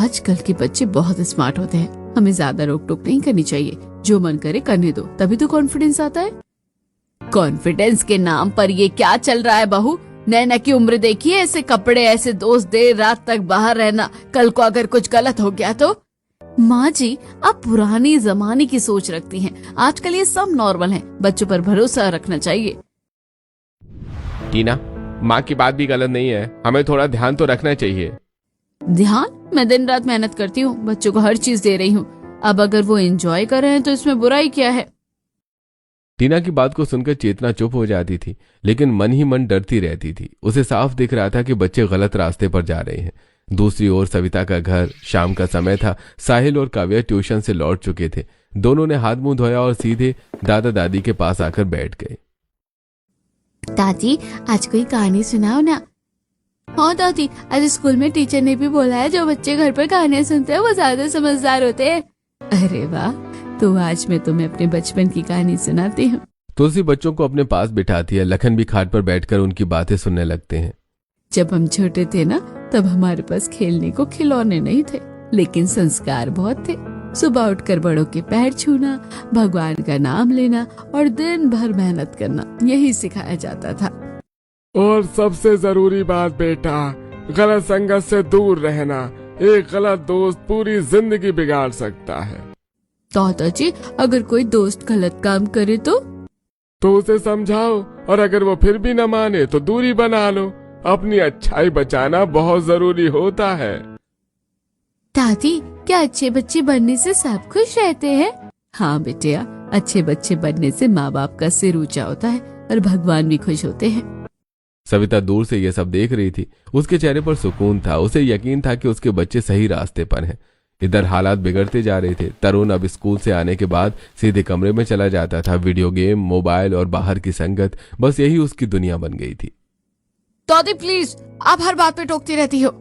आजकल के बच्चे बहुत स्मार्ट होते हैं, हमें ज्यादा रोक टोक नहीं करनी चाहिए, जो मन करे करने दो, तभी तो कॉन्फिडेंस आता है। कॉन्फिडेंस के नाम पर ये क्या चल रहा है बहू? नैना की उम्र देखिए, ऐसे कपड़े, ऐसे दोस्त, देर रात तक बाहर रहना, कल को अगर कुछ गलत हो गया तो। माँ जी, आप पुरानी जमाने की सोच रखती हैं, आजकल ये सब नॉर्मल है, बच्चों पर भरोसा रखना चाहिए। टीना, माँ की बात भी गलत नहीं है, हमें थोड़ा ध्यान तो रखना चाहिए। ध्यान? मैं दिन रात मेहनत करती हूँ, बच्चों को हर चीज दे रही हूँ, अब अगर वो एंजॉय कर रहे हैं तो इसमें बुराई क्या है? टीना की बात को सुनकर चेतना चुप हो जाती थी, लेकिन मन ही मन डरती रहती थी। उसे साफ दिख रहा था कि बच्चे गलत रास्ते पर जा रहे हैं। दूसरी ओर सविता का घर, शाम का समय था। साहिल और काव्या ट्यूशन से लौट चुके थे। दोनों ने हाथ मुंह धोया और सीधे दादा दादी के पास आकर बैठ गए। दादी, आज कोई कहानी सुनाओ ना। हाँ दादी, आज स्कूल में टीचर ने भी बोला है जो बच्चे घर पर कहानियां सुनते हैं वो ज्यादा समझदार होते हैं। अरे वाह, तो आज मैं तुम्हें अपने बचपन की कहानी सुनाती हूँ। तुलसी बच्चों को अपने पास बिठाती है। लखन भी खाट पर बैठकर उनकी बातें सुनने लगते हैं। जब हम छोटे थे ना, तब हमारे पास खेलने को खिलौने नहीं थे, लेकिन संस्कार बहुत थे। सुबह उठकर बड़ों के पैर छूना, भगवान का नाम लेना और दिन भर मेहनत करना, यही सिखाया जाता था। और सबसे जरूरी बात बेटा, गलत संगत से दूर रहना। एक गलत दोस्त पूरी जिंदगी बिगाड़ सकता है। दादाजी, अगर कोई दोस्त गलत काम करे तो उसे समझाओ, और अगर वो फिर भी न माने तो दूरी बना लो। अपनी अच्छाई बचाना बहुत जरूरी होता है। दादी, क्या अच्छे बच्चे बनने से सब खुश रहते हैं? हाँ बेटिया, अच्छे बच्चे बनने से माँ बाप का सिर ऊंचा होता है और भगवान भी खुश होते हैं। सविता दूर से यह सब देख रही थी। उसके चेहरे पर सुकून था। उसे यकीन था कि उसके बच्चे सही रास्ते पर हैं। इधर हालात बिगड़ते जा रहे थे। तरुण अब स्कूल से आने के बाद सीधे कमरे में चला जाता था। वीडियो गेम, मोबाइल और बाहर की संगत, बस यही उसकी दुनिया बन गई थी। दादी प्लीज, आप हर बात पे टोकती रहती हो।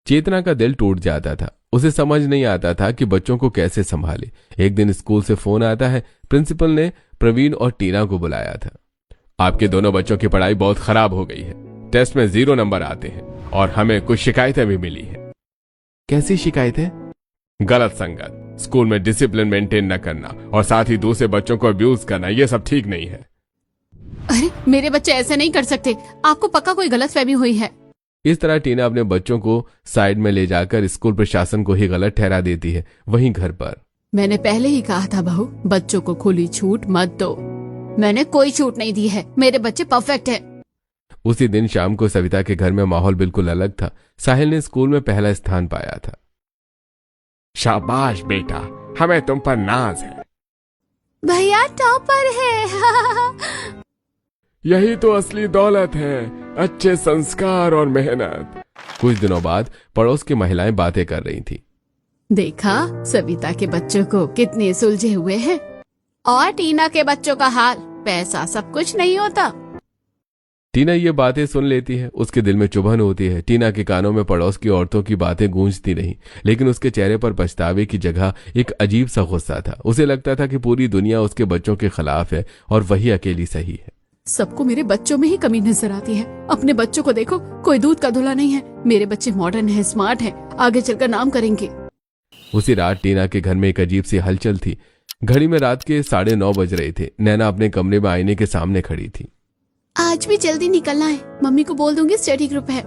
चेतना का दिल टूट जाता था। उसे समझ नहीं आता था कि बच्चों को कैसे संभाले। एक दिन स्कूल से फोन आता है। प्रिंसिपल ने प्रवीण और टीना को बुलाया था। आपके दोनों बच्चों की पढ़ाई बहुत खराब हो गई है। टेस्ट में 0 नंबर आते हैं और हमें कुछ शिकायतें भी मिली है। कैसी शिकायतें? गलत संगत, स्कूल में डिसिप्लिन मेंटेन न करना और साथ ही दूसरे बच्चों को अब्यूज करना, ये सब ठीक नहीं है। अरे मेरे बच्चे ऐसे नहीं कर सकते, आपको पक्का कोई गलतफहमी हुई है। इस तरह टीना अपने बच्चों को साइड में ले जाकर स्कूल प्रशासन को ही गलत ठहरा देती है। वहीं घर पर मैंने पहले ही कहा था बहू, बच्चों को खुली छूट मत दो। मैंने कोई छूट नहीं दी है, मेरे बच्चे परफेक्ट हैं। उसी दिन शाम को सविता के घर में माहौल बिल्कुल अलग था। साहिल ने स्कूल में पहला स्थान पाया था। शाबाश बेटा, हमें तुम पर नाज है। भैया टॉपर है। यही तो असली दौलत है, अच्छे संस्कार और मेहनत। कुछ दिनों बाद पड़ोस की महिलाएं बातें कर रही थी। देखा, सविता के बच्चों को कितने सुलझे हुए हैं, और टीना के बच्चों का हाल, पैसा सब कुछ नहीं होता। टीना ये बातें सुन लेती है। उसके दिल में चुभन होती है। टीना के कानों में पड़ोस की औरतों की बातें गूंजती रही, लेकिन उसके चेहरे पर पछतावे की जगह एक अजीब सा गुस्सा था। उसे लगता था कि पूरी दुनिया उसके बच्चों के खिलाफ है और वही अकेली सही है। सबको मेरे बच्चों में ही कमी नजर आती है। अपने बच्चों को देखो, कोई दूध का धुला नहीं है। मेरे बच्चे मॉडर्न हैं, स्मार्ट हैं, आगे चलकर नाम करेंगे। उसी रात टीना के घर में एक अजीब सी हलचल थी। घड़ी में रात के 9:30 बज रहे थे। नैना अपने कमरे में आईने के सामने खड़ी थी। आज भी जल्दी निकलना है, मम्मी को बोल दूंगी स्टडी ग्रुप है।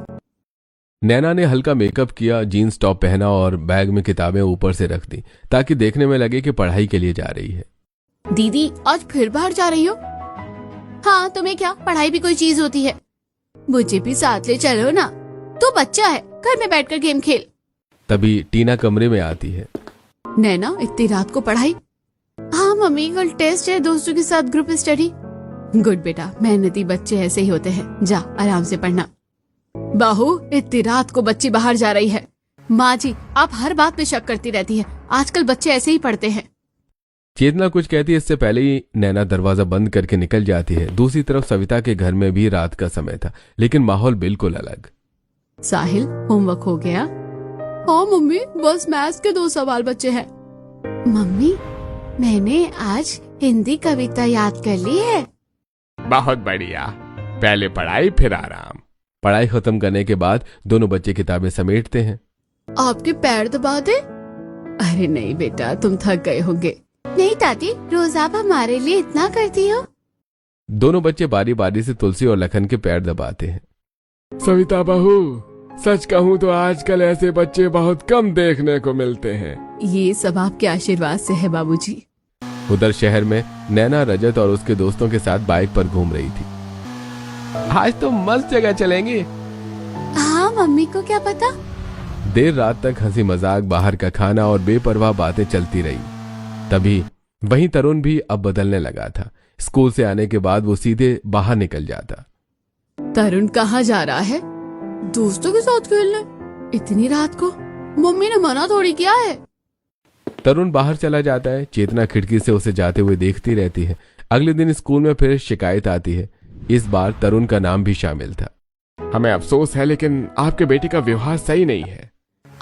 नैना ने हल्का मेकअप किया, जीन्स टॉप पहना और बैग में किताबें ऊपर से रख दी ताकि देखने में लगे कि पढ़ाई के लिए जा रही है। दीदी, आज फिर बाहर जा रही हो? हाँ, तुम्हें क्या, पढ़ाई भी कोई चीज होती है। मुझे भी साथ ले चलो ना, तू बच्चा है, घर में बैठकर गेम खेल। तभी टीना कमरे में आती है। नैना, इतनी रात को पढ़ाई? हाँ मम्मी, कल टेस्ट है, दोस्तों के साथ ग्रुप स्टडी। गुड बेटा, मेहनती बच्चे ऐसे ही होते हैं, जा आराम से पढ़ना। बहू, इतनी रात को बच्ची बाहर जा रही है। माँ जी, आप हर बात पे शक करती रहती है, आजकल बच्चे ऐसे ही पढ़ते हैं। चेतना कुछ कहती है, इससे पहले ही नैना दरवाजा बंद करके निकल जाती है। दूसरी तरफ सविता के घर में भी रात का समय था, लेकिन माहौल बिल्कुल अलग। साहिल, होमवर्क हो गया? हाँ मम्मी, बस मैथ्स के 2 सवाल बचे हैं। मम्मी, मैंने आज हिंदी कविता याद कर ली है। बहुत बढ़िया, पहले पढ़ाई फिर आराम। पढ़ाई खत्म करने के बाद दोनों बच्चे किताबें समेटते हैं। आपके पैर दबा दे? अरे नहीं बेटा, तुम थक गए होंगे। नहीं दादी, रोज आप हमारे लिए इतना करती हो। दोनों बच्चे बारी बारी से तुलसी और लखन के पैर दबाते हैं। सविता बहू, सच कहूँ तो आजकल ऐसे बच्चे बहुत कम देखने को मिलते हैं। ये सब आपके आशीर्वाद से है बाबूजी। उधर शहर में नैना रजत और उसके दोस्तों के साथ बाइक पर घूम रही थी। आज तो मस्त जगह चलेंगे। हाँ मम्मी को क्या पता। देर रात तक हंसी मजाक, बाहर का खाना और बेपरवाह बातें चलती रही। तभी वहीं तरुण भी अब बदलने लगा था। स्कूल से आने के बाद वो सीधे बाहर निकल जाता। तरुण कहाँ जा रहा है? दोस्तों के साथ खेलने इतनी रात को? मम्मी ने मना थोड़ी किया है। तरुण बाहर चला जाता है। चेतना खिड़की से उसे जाते हुए देखती रहती है। अगले दिन स्कूल में फिर शिकायत आती है। इस बार तरुण का नाम भी शामिल था। हमें अफसोस है, लेकिन आपके बेटे का व्यवहार सही नहीं है।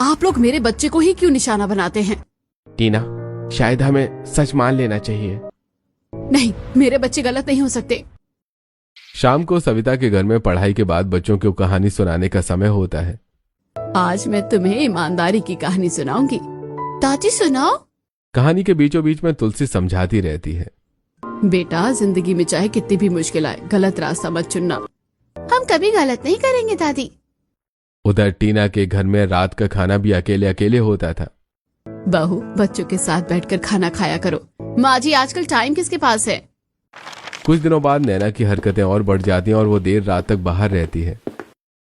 आप लोग मेरे बच्चे को ही क्यों निशाना बनाते हैं? टीना, शायद हमें सच मान लेना चाहिए। नहीं, मेरे बच्चे गलत नहीं हो सकते। शाम को सविता के घर में पढ़ाई के बाद बच्चों को कहानी सुनाने का समय होता है। आज मैं तुम्हें ईमानदारी की कहानी सुनाऊंगी। दादी सुनाओ। कहानी के बीचों बीच में तुलसी समझाती रहती है। बेटा, जिंदगी में चाहे कितनी भी मुश्किल आए, गलत रास्ता मत चुनना। हम कभी गलत नहीं करेंगे दादी। उधर टीना के घर में रात का खाना भी अकेले अकेले होता था। बहू, बच्चों के साथ बैठकर खाना खाया करो। माँ जी, आजकल टाइम किसके पास है? कुछ दिनों बाद नैना की हरकतें और बढ़ जाती हैं और वो देर रात तक बाहर रहती है।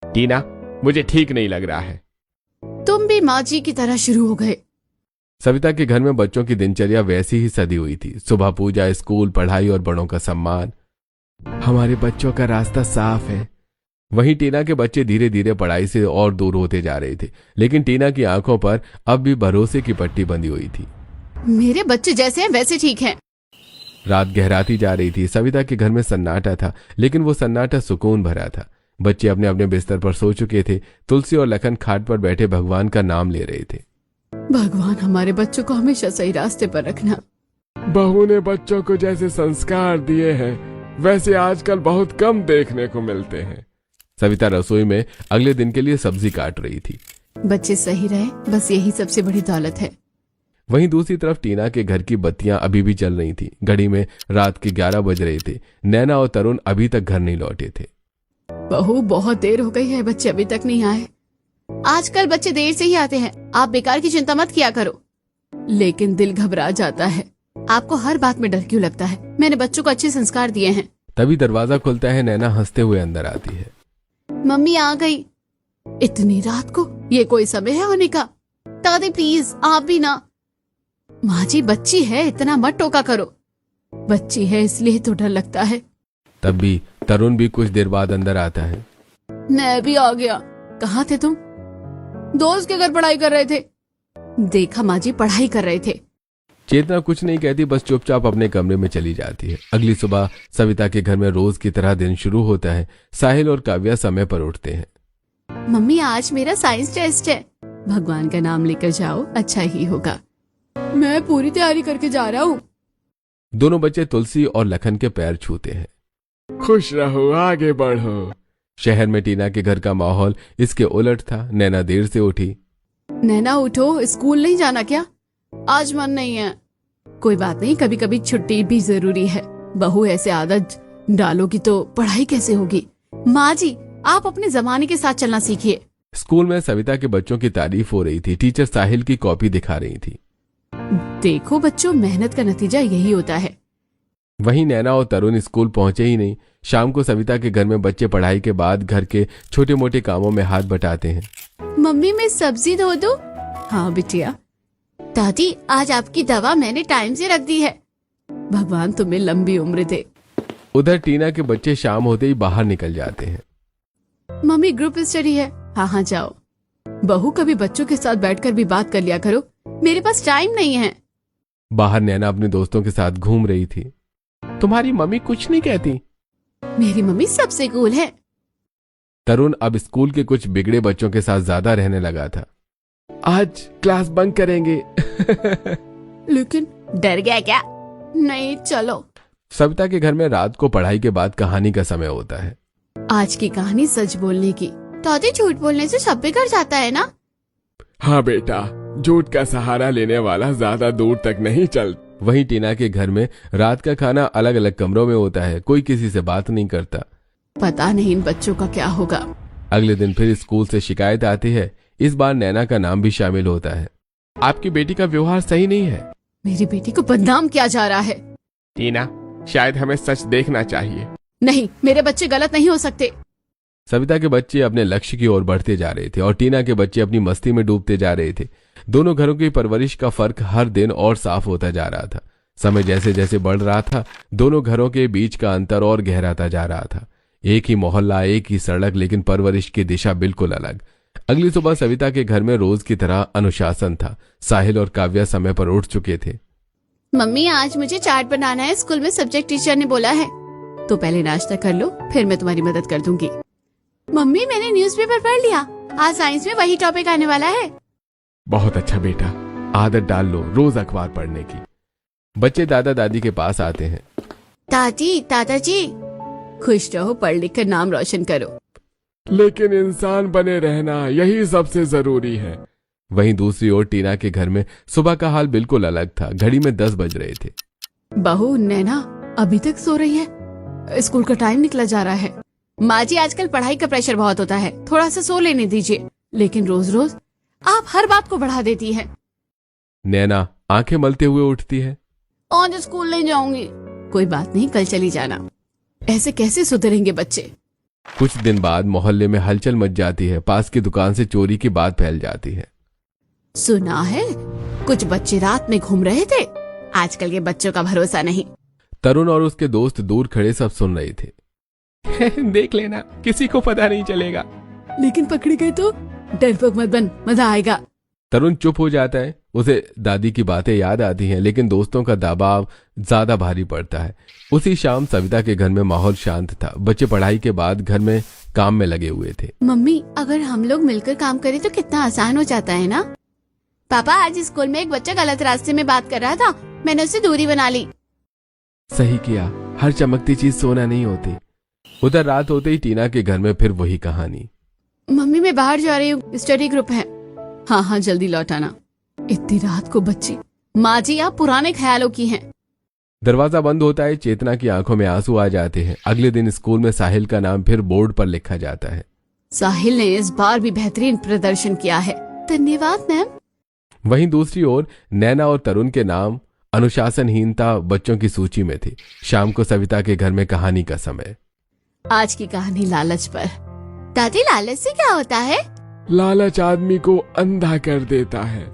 टीना, मुझे ठीक नहीं लग रहा है। तुम भी माँ जी की तरह शुरू हो गए। सविता के घर में बच्चों की दिनचर्या वैसी ही सदी हुई थी। सुबह पूजा, स्कूल, पढ़ाई और बड़ों का सम्मान। हमारे बच्चों का रास्ता साफ है। वहीं टीना के बच्चे धीरे धीरे पढ़ाई से और दूर होते जा रहे थे, लेकिन टीना की आंखों पर अब भी भरोसे की पट्टी बंधी हुई थी। मेरे बच्चे जैसे हैं वैसे ठीक हैं। रात गहराती जा रही थी। सविता के घर में सन्नाटा था, लेकिन वो सन्नाटा सुकून भरा था। बच्चे अपने अपने बिस्तर पर सो चुके थे। तुलसी और लखन खाट पर बैठे भगवान का नाम ले रहे थे। भगवान, हमारे बच्चों को हमेशा सही रास्ते पर रखना। बहू ने बच्चों को जैसे संस्कार दिए हैं, वैसे आजकल बहुत कम देखने को मिलते हैं। सविता रसोई में अगले दिन के लिए सब्जी काट रही थी। बच्चे सही रहे, बस यही सबसे बड़ी दौलत है। वहीं दूसरी तरफ टीना के घर की बत्तियां अभी भी जल रही थी। घड़ी में रात के 11 बज रहे थे। नैना और तरुण अभी तक घर नहीं लौटे थे। बहू, बहुत देर हो गई है, बच्चे अभी तक नहीं आए। आजकल बच्चे देर से ही आते हैं, आप बेकार की चिंता मत किया करो। लेकिन दिल घबरा जाता है। आपको हर बात में डर क्यों लगता है? मैंने बच्चों को अच्छे संस्कार दिए हैं। तभी दरवाजा खुलता है। नैना हंसते हुए अंदर आती है। मम्मी आ गई। इतनी रात को ये कोई समय है आने का? दादी प्लीज, आप भी ना। माँ जी, बच्ची है, इतना मत टोका करो। बच्ची है इसलिए तो डर लगता है। तब भी तरुण भी कुछ देर बाद अंदर आता है। मैं भी आ गया। कहाँ थे तुम? दोस्त के घर पढ़ाई कर रहे थे। देखा माँ जी, पढ़ाई कर रहे थे। चेतना कुछ नहीं कहती, बस चुपचाप अपने कमरे में चली जाती है। अगली सुबह सविता के घर में रोज की तरह दिन शुरू होता है। साहिल और काव्या समय पर उठते हैं। मम्मी, आज मेरा साइंस टेस्ट है। भगवान का नाम लेकर जाओ, अच्छा ही होगा। मैं पूरी तैयारी करके जा रहा हूँ। दोनों बच्चे तुलसी और लखन के पैर छूते हैं। खुश रहो, आगे बढ़ो। शहर में टीना के घर का माहौल इसके उलट था। नैना देर से उठी। नैना उठो, स्कूल नहीं जाना क्या? आज मन नहीं है। कोई बात नहीं, कभी कभी छुट्टी भी जरूरी है। बहू, ऐसे आदत डालोगी तो पढ़ाई कैसे होगी? माँ जी, आप अपने जमाने के साथ चलना सीखिए। स्कूल में सविता के बच्चों की तारीफ हो रही थी। टीचर साहिल की कॉपी दिखा रही थी। देखो बच्चों, मेहनत का नतीजा यही होता है। वहीं नैना और तरुण स्कूल पहुंचे ही नहीं। शाम को सविता के घर में बच्चे पढ़ाई के बाद घर के छोटे मोटे कामों में हाथ बटाते हैं। मम्मी, मैं सब्जी धो दूं? हाँ बिटिया। दादी, आज आपकी दवा मैंने टाइम से रख दी है। भगवान तुम्हें लंबी उम्र दे। उधर टीना के बच्चे शाम होते ही बाहर निकल जाते हैं। मम्मी, ग्रुप स्टडी है। हाँ हाँ जाओ। बहू, कभी बच्चों के साथ बैठकर भी बात कर लिया करो। मेरे पास टाइम नहीं है। बाहर नैना अपने दोस्तों के साथ घूम रही थी। तुम्हारी मम्मी कुछ नहीं कहती? मेरी मम्मी सबसे कूल है। तरुण अब स्कूल के कुछ बिगड़े बच्चों के साथ ज्यादा रहने लगा था। आज क्लास बंक करेंगे। लेकिन डर गया क्या? नहीं, चलो। सविता के घर में रात को पढ़ाई के बाद कहानी का समय होता है। आज की कहानी सच बोलने की। दादी, झूठ बोलने से सब बिगड़ जाता है ना? हाँ बेटा, झूठ का सहारा लेने वाला ज्यादा दूर तक नहीं चल। वहीं टीना के घर में रात का खाना अलग अलग कमरों में होता है, कोई किसी से बात नहीं करता। पता नहीं इन बच्चों का क्या होगा। अगले दिन फिर स्कूल से शिकायत आती है। इस बार नैना का नाम भी शामिल होता है। आपकी बेटी का व्यवहार सही नहीं है। मेरी बेटी को बदनाम किया जा रहा है। टीना, शायद हमें सच देखना चाहिए। नहीं, मेरे बच्चे गलत नहीं हो सकते। सविता के बच्चे अपने लक्ष्य की ओर बढ़ते जा रहे थे और टीना के बच्चे अपनी मस्ती में डूबते जा रहे थे। दोनों घरों की परवरिश का फर्क हर दिन और साफ होता जा रहा था। समय जैसे जैसे बढ़ रहा था, दोनों घरों के बीच का अंतर और गहराता जा रहा था। एक ही मोहल्ला, एक ही सड़क, लेकिन परवरिश की दिशा बिल्कुल अलग। अगली सुबह सविता के घर में रोज की तरह अनुशासन था। साहिल और काव्या समय पर उठ चुके थे। मम्मी, आज मुझे चार्ट बनाना है, स्कूल में सब्जेक्ट टीचर ने बोला है। तो पहले नाश्ता कर लो, फिर मैं तुम्हारी मदद कर दूंगी। मम्मी, मैंने न्यूज़पेपर पढ़ लिया, आज साइंस में वही टॉपिक आने वाला है। बहुत अच्छा बेटा, आदत डाल लो रोज अखबार पढ़ने की। बच्चे दादा दादी के पास आते हैं। दादी, दादाजी, खुश रहो, पढ़ लिख कर नाम रोशन करो। लेकिन इंसान बने रहना यही सबसे जरूरी है। वहीं दूसरी ओर टीना के घर में सुबह का हाल बिल्कुल अलग था। घड़ी में 10 बज रहे थे। बहू, नैना अभी तक सो रही है? स्कूल का टाइम निकला जा रहा है। माँ जी, आजकल पढ़ाई का प्रेशर बहुत होता है, थोड़ा सा सो लेने दीजिए। लेकिन रोज रोज आप हर बात को बढ़ा देती हैं। नैना आंखें मलते हुए उठती है। आज स्कूल नहीं जाऊंगी। कोई बात नहीं, कल चली जाना। ऐसे कैसे सुधरेंगे बच्चे? कुछ दिन बाद मोहल्ले में हलचल मच जाती है। पास की दुकान से चोरी की बात फैल जाती है। सुना है कुछ बच्चे रात में घूम रहे थे। आजकल के बच्चों का भरोसा नहीं। तरुण और उसके दोस्त दूर खड़े सब सुन रहे थे। देख लेना, किसी को पता नहीं चलेगा। लेकिन पकड़ी गए तो? डरपोक मत बन, मजा आएगा। तरुण चुप हो जाता है। उसे दादी की बातें याद आती हैं, लेकिन दोस्तों का दबाव ज्यादा भारी पड़ता है। उसी शाम सविता के घर में माहौल शांत था। बच्चे पढ़ाई के बाद घर में काम में लगे हुए थे। मम्मी, अगर हम लोग मिलकर काम करें तो कितना आसान हो जाता है ना? पापा, आज स्कूल में एक बच्चा गलत रास्ते में बात कर रहा था, मैंने उससे दूरी बना ली। सही किया, हर चमकती चीज सोना नहीं होती। उधर रात होते ही टीना के घर में फिर वही कहानी। मम्मी, मैं बाहर जा रही हूँ, स्टडी ग्रुप है। हाँ हाँ, जल्दी लौट आना। इतनी रात को बच्चे। माँ जी, आप पुराने ख्यालों की हैं। दरवाजा बंद होता है। चेतना की आंखों में आंसू आ जाते हैं। अगले दिन स्कूल में साहिल का नाम फिर बोर्ड पर लिखा जाता है। साहिल ने इस बार भी बेहतरीन प्रदर्शन किया है, धन्यवाद मैम। वहीं दूसरी ओर नैना और तरुण के नाम अनुशासनहीनता बच्चों की सूची में थी। शाम को सविता के घर में कहानी का समय। आज की कहानी लालच पर। दादी, लालच से क्या होता है? लालच आदमी को अंधा कर देता है,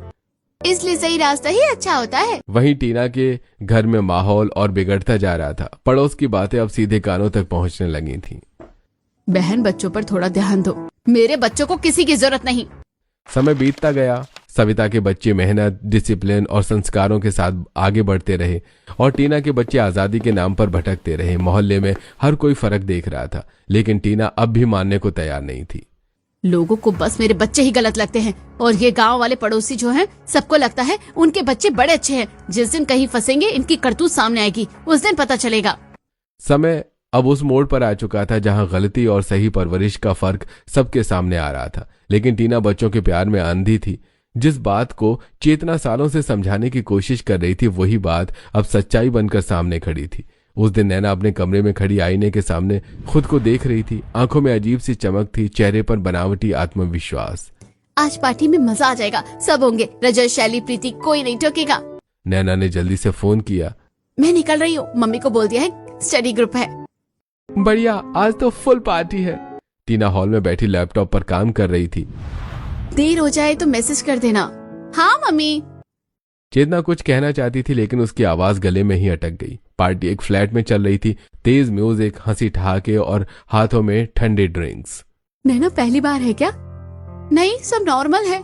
इसलिए सही रास्ता ही अच्छा होता है। वहीं टीना के घर में माहौल और बिगड़ता जा रहा था। पड़ोस की बातें अब सीधे कानों तक पहुंचने लगी थीं। बहन, बच्चों पर थोड़ा ध्यान दो, मेरे बच्चों को किसी की जरूरत नहीं। समय बीतता गया। सविता के बच्चे मेहनत, डिसिप्लिन और संस्कारों के साथ आगे बढ़ते रहे और टीना के बच्चे आजादी के नाम पर भटकते रहे। मोहल्ले में हर कोई फर्क देख रहा था, लेकिन टीना अब भी मानने को तैयार नहीं थी। लोगों को बस मेरे बच्चे ही गलत लगते हैं और ये गांव वाले पड़ोसी जो हैं, सबको लगता है उनके बच्चे बड़े अच्छे हैं। जिस दिन कहीं फंसेंगे, इनकी करतूत सामने आएगी, उस दिन पता चलेगा। समय अब उस मोड़ पर आ चुका था जहां गलती और सही परवरिश का फर्क सबके सामने आ रहा था। लेकिन टीना बच्चों के प्यार में अंधी थी। जिस बात को चेतना सालों से समझाने की कोशिश कर रही थी, वही बात अब सच्चाई बनकर सामने खड़ी थी। उस दिन नैना अपने कमरे में खड़ी आईने के सामने खुद को देख रही थी। आंखों में अजीब सी चमक थी, चेहरे पर बनावटी आत्मविश्वास। आज पार्टी में मजा आ जाएगा, सब होंगे। रजत, शैली, प्रीति, कोई नहीं टोकेगा। नैना ने जल्दी से फोन किया। मैं निकल रही हूँ, मम्मी को बोल दिया है स्टडी ग्रुप है। बढ़िया, आज तो फुल पार्टी है। टीना हॉल में बैठी लैपटॉप पर काम कर रही थी। देर हो जाए तो मैसेज कर देना। हाँ मम्मी। चेतना कुछ कहना चाहती थी, लेकिन उसकी आवाज गले में ही अटक गई। पार्टी एक फ्लैट में चल रही थी। तेज म्यूजिक, हंसी ठहाके और हाथों में ठंडे ड्रिंक्स। नैना, पहली बार है क्या? नहीं, सब नॉर्मल है,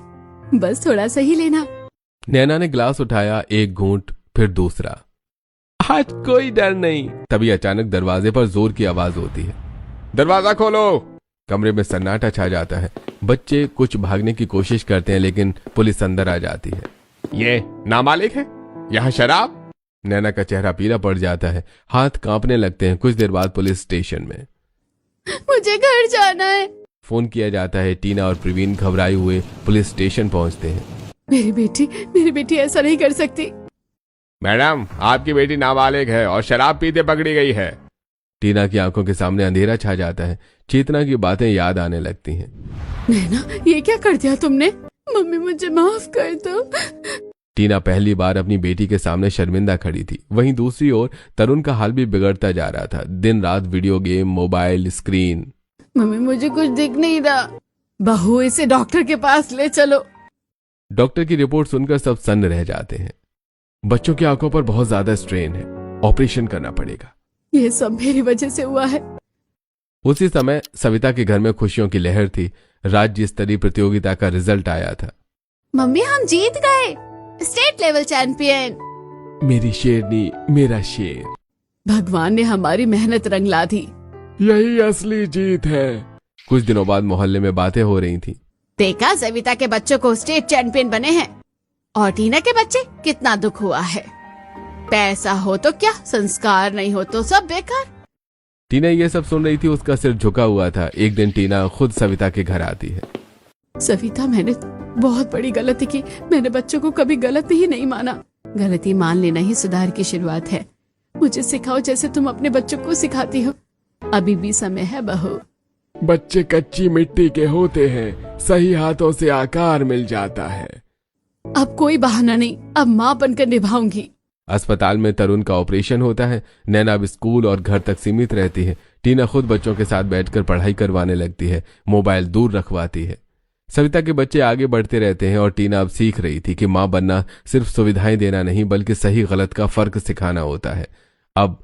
बस थोड़ा सा ही लेना। नैना ने ग्लास उठाया, एक घूंट, फिर दूसरा। आज कोई डर नहीं। तभी अचानक दरवाजे पर जोर की आवाज होती है। दरवाजा खोलो। कमरे में सन्नाटा छा जाता है। बच्चे कुछ भागने की कोशिश करते हैं, लेकिन पुलिस अंदर आ जाती है। ये नाबालिग है, यहाँ शराब। नैना का चेहरा पीला पड़ जाता है, हाथ कांपने लगते हैं। कुछ देर बाद पुलिस स्टेशन में। मुझे घर जाना है। फोन किया जाता है। टीना और प्रवीण घबराए हुए पुलिस स्टेशन पहुंचते हैं। मेरी बेटी ऐसा नहीं कर सकती। मैडम, आपकी बेटी नाबालिग है और शराब पीते पकड़ी गई है। टीना की आंखों के सामने अंधेरा छा जाता है। चेतना की बातें याद आने लगती हैं। नैना, ये क्या कर दिया तुमने? मम्मी, मुझे माफ कर दो। टीना पहली बार अपनी बेटी के सामने शर्मिंदा खड़ी थी। वहीं दूसरी ओर तरुण का हाल भी बिगड़ता जा रहा था। दिन रात video game, mobile, screen. Mummy, मुझे कुछ दिख नहीं रहा। बहू, इसे डॉक्टर के पास ले चलो। डॉक्टर की रिपोर्ट सुनकर सब सन्न रह जाते हैं। बच्चों की आंखों पर बहुत ज्यादा स्ट्रेन है, ऑपरेशन करना पड़ेगा। ये सब मेरी वजह से हुआ है। उसी समय सविता के घर में खुशियों की लहर थी। राज्य स्तरीय प्रतियोगिता का रिजल्ट आया था। मम्मी, हम जीत गए, स्टेट लेवल चैंपियन। मेरी शेरनी, मेरा शेर। भगवान ने हमारी मेहनत रंग ला दी। यही असली जीत है। कुछ दिनों बाद मोहल्ले में बातें हो रही थी। देखा, सविता के बच्चों को स्टेट चैंपियन बने हैं और टीना के बच्चे, कितना दुख हुआ है। पैसा हो तो क्या, संस्कार नहीं हो तो सब बेकार। टीना ये सब सुन रही थी। उसका सिर झुका हुआ था। एक दिन टीना खुद सविता के घर आती है। सविता, मैंने बहुत बड़ी गलती की। मैंने बच्चों को कभी गलत ही नहीं माना। गलती मान लेना ही सुधार की शुरुआत है। मुझे सिखाओ जैसे तुम अपने बच्चों को सिखाती हो। अभी भी समय है बहू। बच्चे कच्ची मिट्टी के होते हैं, सही हाथों से आकार मिल जाता है। अब कोई बहाना नहीं, अब माँ बनकर निभाऊंगी। अस्पताल में तरुण का ऑपरेशन होता है। नैना अब स्कूल और घर तक सीमित रहती है। टीना खुद बच्चों के साथ बैठकर पढ़ाई करवाने लगती है। मोबाइल दूर रखवाती है। सविता के बच्चे आगे बढ़ते रहते हैं और टीना अब सीख रही थी कि मां बनना सिर्फ सुविधाएं देना नहीं, बल्कि सही गलत का फर्क सिखाना होता है। अब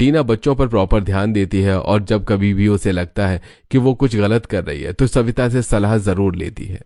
टीना बच्चों पर प्रॉपर ध्यान देती है और जब कभी भी उसे लगता है कि वो कुछ गलत कर रही है तो सविता से सलाह जरूर लेती है।